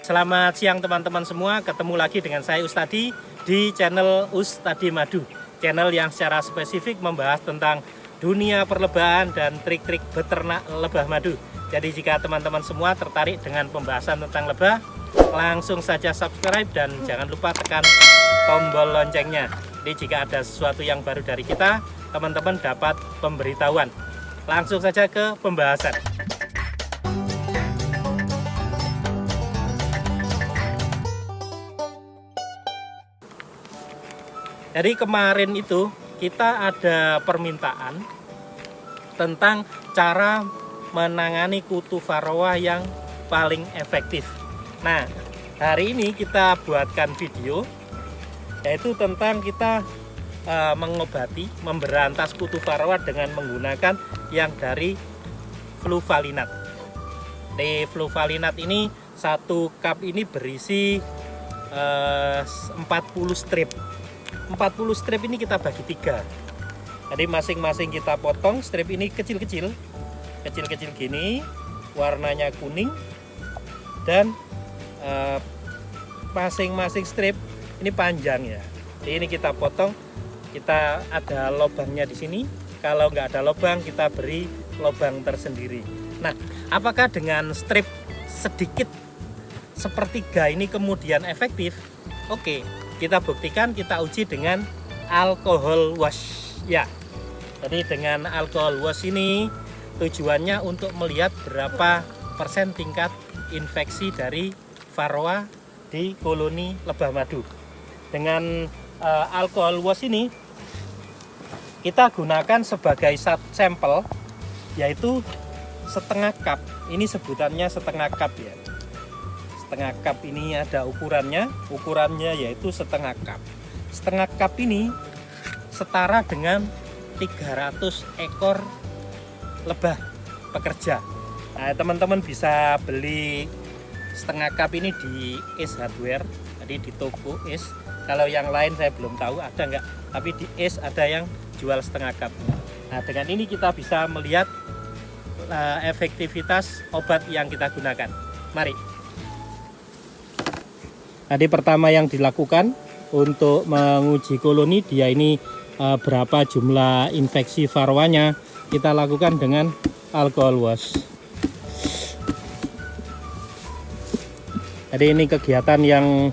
Selamat siang teman-teman semua, ketemu lagi dengan saya Ustadi di channel Ustadi Madu. Channel yang secara spesifik membahas tentang dunia perlebahan dan trik-trik beternak lebah madu. Jadi jika teman-teman semua tertarik dengan pembahasan tentang lebah, langsung saja subscribe dan jangan lupa tekan tombol loncengnya. Jadi jika ada sesuatu yang baru dari kita, teman-teman dapat pemberitahuan. Langsung saja ke pembahasan. Jadi kemarin itu kita ada permintaan tentang cara menangani kutu varroa yang paling efektif. Nah, hari ini kita buatkan video yaitu tentang kita mengobati, memberantas kutu varroa dengan menggunakan yang dari fluvalinat. Di fluvalinat ini satu cup ini berisi 40 strip. 40 strip ini kita bagi 3. Jadi masing-masing kita potong strip ini kecil-kecil gini, warnanya kuning, dan masing-masing strip ini panjang ya. Jadi ini kita potong, kita ada lubangnya di sini. Kalau nggak ada lubang, kita beri lubang tersendiri. Nah, apakah dengan strip sedikit sepertiga ini kemudian efektif? Oke, kita buktikan, kita uji dengan alkohol wash ya. Jadi dengan alkohol wash ini tujuannya untuk melihat berapa persen tingkat infeksi dari varroa di koloni lebah madu. Dengan alkohol wash ini kita gunakan sebagai sampel, yaitu setengah cup. Ini sebutannya setengah cup ya. Setengah cup ini ada ukurannya yaitu setengah cup. Setengah cup ini setara dengan 300 ekor lebah pekerja. Nah, teman-teman bisa beli setengah cup ini di Ace Hardware, jadi di toko Ace. Kalau yang lain saya belum tahu ada nggak, tapi di Ace ada yang jual setengah cup. Nah, dengan ini kita bisa melihat efektivitas obat yang kita gunakan. Mari. Tadi pertama yang dilakukan untuk menguji koloni dia ini berapa jumlah infeksi varroanya, kita lakukan dengan alkohol wash. Jadi ini kegiatan yang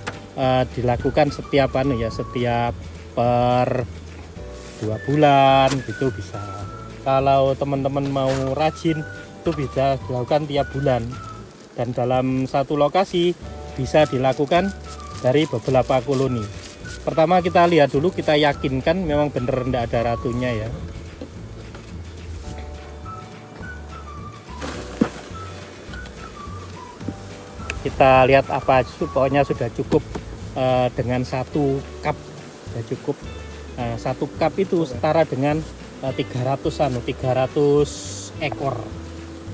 dilakukan setiap setiap per 2 bulan gitu bisa. Kalau teman-teman mau rajin itu bisa dilakukan tiap bulan, dan dalam satu lokasi bisa dilakukan dari beberapa koloni. Pertama kita lihat dulu, kita yakinkan memang benar tidak ada ratunya ya. Kita lihat apa, pokoknya sudah cukup dengan satu cup sudah cukup. Satu cup itu setara dengan 300 ekor.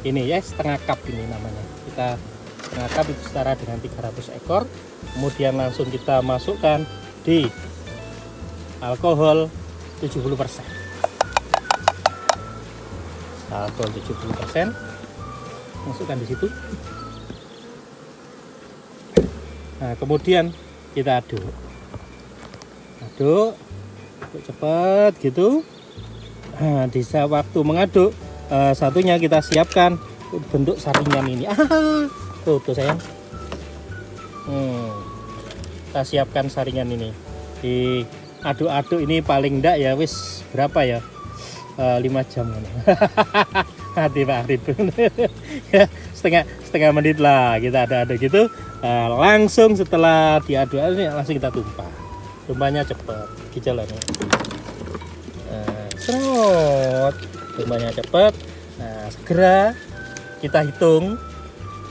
Ini ya setengah cup ini namanya. Kita setengah cup itu setara dengan 300 ekor. Kemudian langsung kita masukkan di alkohol 70%. Alkohol 70%. Masukkan di situ. Nah, kemudian kita aduk cepat gitu. Nah, di waktu mengaduk, satunya kita siapkan bentuk saringan ini. Tuh sayang. Kita siapkan saringan ini. Diaduk-aduk ini paling enggak ya wis berapa ya? 5 jam. Hati Pak Arif. setengah menit lah kita aduk gitu. Langsung setelah diaduk ini langsung kita tumpah. Tumpahnya cepat, jalan ya. Tumpahnya cepat. Nah, segera kita hitung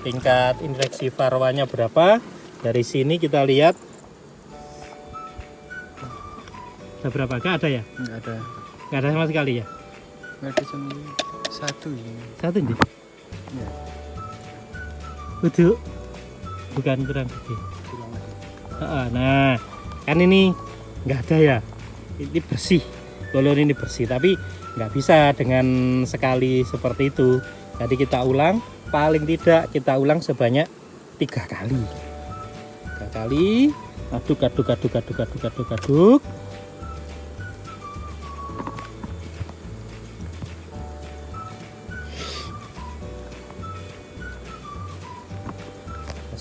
tingkat infeksi varroanya berapa. Dari sini kita lihat ada berapa? Gak ada ya? Nggak ada sama sekali ya? Nggak ada cuma satu ini. Satu nih? Ya. Udah, bukan kurang gede. Nah, kan ini nggak ada ya. Ini bersih, koloni ini bersih. Tapi nggak bisa dengan sekali seperti itu. Jadi kita ulang, paling tidak kita ulang sebanyak 3 kali. 3 kali. Aduk.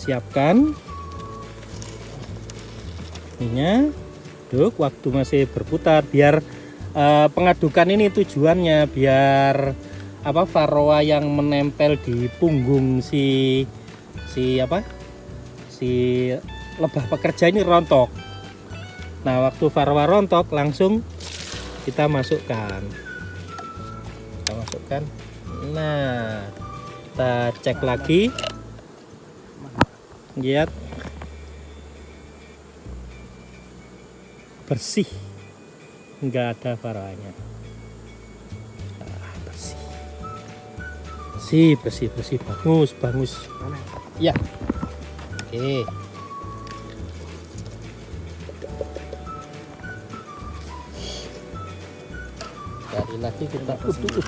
Siapkan ininya, aduk waktu masih berputar biar pengadukan ini tujuannya biar varroa yang menempel di punggung si lebah pekerja ini rontok. Nah, waktu varroa rontok langsung kita masukkan. Nah, kita cek lagi. Lihat, bersih, nggak ada varroanya. Bersih, bagus. Ya, oke. Sekali lagi kita uduk.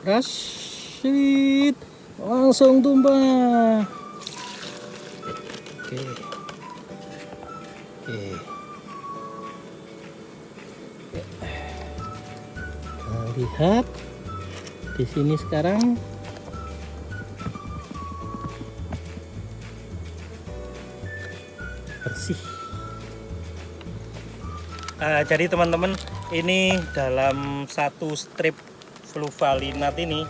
Rasid langsung tumpah. Oke. Nah, lihat di sini sekarang bersih. Jadi teman-teman, ini dalam satu strip fluvalinat ini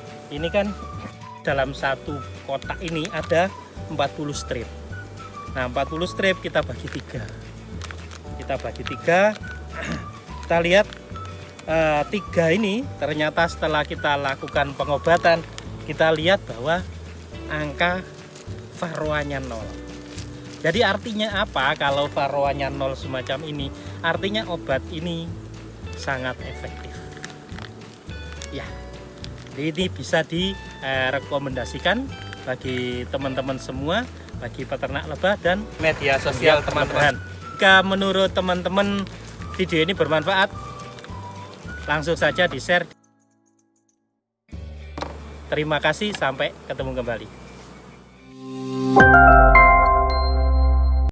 kan dalam satu kotak ini ada 40 strip. Nah, 40 strip kita bagi 3. Kita lihat 3 ini ternyata setelah kita lakukan pengobatan, kita lihat bahwa angka varroanya 0. Jadi artinya apa kalau varroanya 0 semacam ini? Artinya obat ini sangat efektif. Ya, ini bisa direkomendasikan bagi teman-teman semua, bagi peternak lebah dan media sosial teman-teman. Jika menurut teman-teman video ini bermanfaat, langsung saja di-share. Terima kasih, sampai ketemu kembali.